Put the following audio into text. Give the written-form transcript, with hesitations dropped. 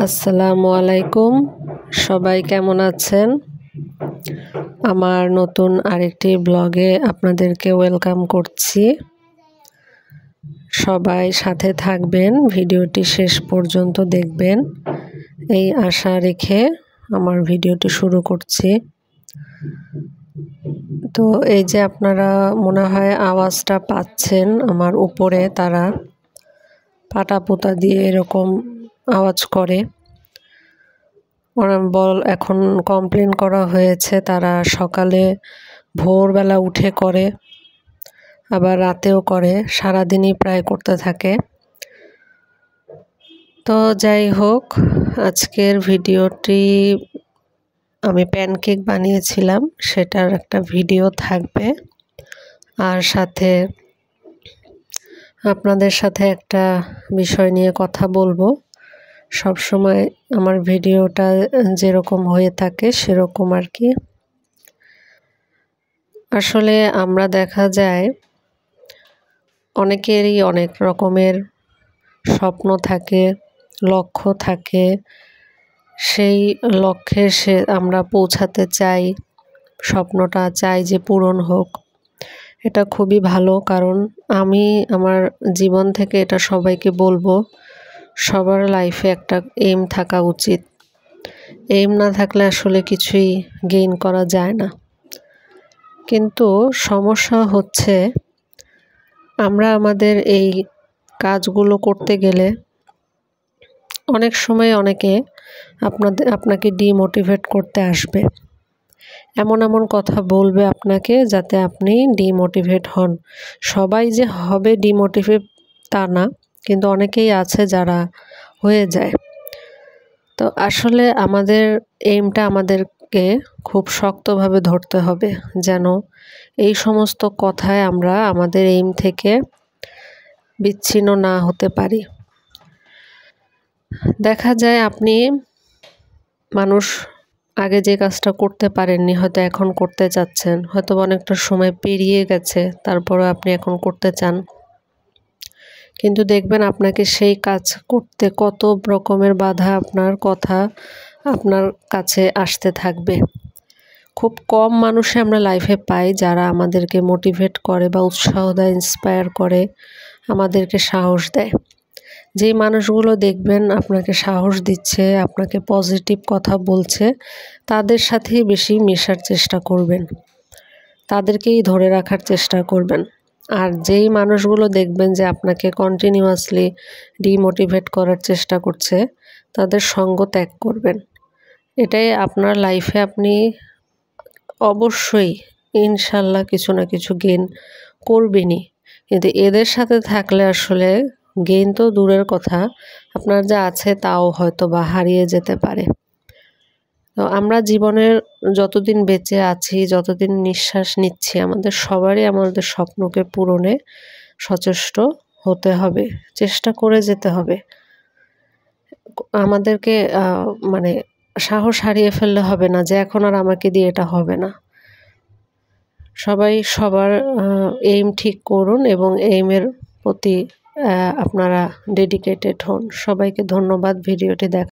আসসালামু আলাইকুম। সবাই কেমন আছেন? আমার নতুন আরেকটি ব্লগে আপনাদেরকে ওয়েলকাম করছি। সবাই সাথে থাকবেন, ভিডিওটি শেষ পর্যন্ত দেখবেন এই আশা রেখে আমার ভিডিওটি শুরু করছি। তো এই যে আপনারা মনে হয় আওয়াজটা পাচ্ছেন, আমার উপরে তারা পাটা পোতা দিয়ে এরকম আওয়াজ করে। এখন কমপ্লেন করা হয়েছে, তারা সকালে ভোরবেলা উঠে করে, আবার রাতেও করে, সারাদিনই প্রায় করতে থাকে। তো যাই হোক, আজকের ভিডিওটি আমি প্যানকেক বানিয়েছিলাম, সেটার একটা ভিডিও থাকবে। আর সাথে আপনাদের সাথে একটা বিষয় নিয়ে কথা বলবো। সব সময় আমার ভিডিওটা যেরকম হয়ে থাকে সেরকম আর কি। আসলে আমরা দেখা যায় অনেকেরই অনেক রকমের স্বপ্ন থাকে, লক্ষ্য থাকে। সেই লক্ষ্যে আমরা পৌঁছাতে চাই, স্বপ্নটা চাই যে পূরণ হোক। এটা খুবই ভালো, কারণ আমি আমার জীবন থেকে এটা সবাইকে বলবো, সবার লাইফে একটা এইম থাকা উচিত। এইম না থাকলে আসলে কিছুই গেইন করা যায় না। কিন্তু সমস্যা হচ্ছে, আমরা আমাদের এই কাজগুলো করতে গেলে অনেক সময় অনেকে আপনাকে ডিমোটিভেট করতে আসবে। এমন এমন কথা বলবে আপনাকে যাতে আপনি ডিমোটিভেট হন। সবাই যে হবে ডিমোটিভেট তা না, কিন্তু অনেকেই আছে যারা হয়ে যায়। তো আসলে আমাদের এইমটা আমাদেরকে খুব শক্তভাবে ধরতে হবে, যেন এই সমস্ত কথায় আমরা আমাদের এইম থেকে বিচ্ছিন্ন না হতে পারি। দেখা যায় আপনি মানুষ আগে যে কাজটা করতে পারেননি, হয়তো এখন করতে চাচ্ছেন, হয়তো অনেকটা সময় পেরিয়ে গেছে, তারপরে আপনি এখন করতে চান। কিন্তু দেখবেন আপনাকে সেই কাজ করতে কত রকমের বাধা আপনার কাছে আসতে থাকবে। খুব কম মানুষে আমরা লাইফে পাই যারা আমাদেরকে মোটিভেট করে বা উৎসাহ দেয়, ইন্সপায়ার করে, আমাদেরকে সাহস দেয়। যেই মানুষগুলো দেখবেন আপনাকে সাহস দিচ্ছে, আপনাকে পজিটিভ কথা বলছে, তাদের সাথেই বেশি মেশার চেষ্টা করবেন, তাদেরকেই ধরে রাখার চেষ্টা করবেন। আর যেই মানুষগুলো দেখবেন যে আপনাকে কন্টিনিউয়াসলি ডিমোটিভেট করার চেষ্টা করছে, তাদের সঙ্গ ত্যাগ করবেন। এটাই আপনার লাইফে আপনি অবশ্যই ইনশাল্লাহ কিছু না কিছু গেইন করবেনই। কিন্তু এদের সাথে থাকলে আসলে গেইন তো দূরের কথা, আপনার যা আছে তাও হয়তো বা হারিয়ে যেতে পারে। তো আমরা জীবনের যতদিন বেঁচে আছি, যতদিন নিঃশ্বাস নিচ্ছি, আমাদের সবারই আমাদের স্বপ্নকে পূরণে সচেষ্ট হতে হবে, চেষ্টা করে যেতে হবে। আমাদেরকে মানে সাহস হারিয়ে ফেললে হবে না যে এখন আর আমাকে দিয়ে এটা হবে না। সবাই সবার এইম ঠিক করুন এবং এইমের প্রতি আপনারা ডেডিকেটেড হন। সবাইকে ধন্যবাদ ভিডিওটি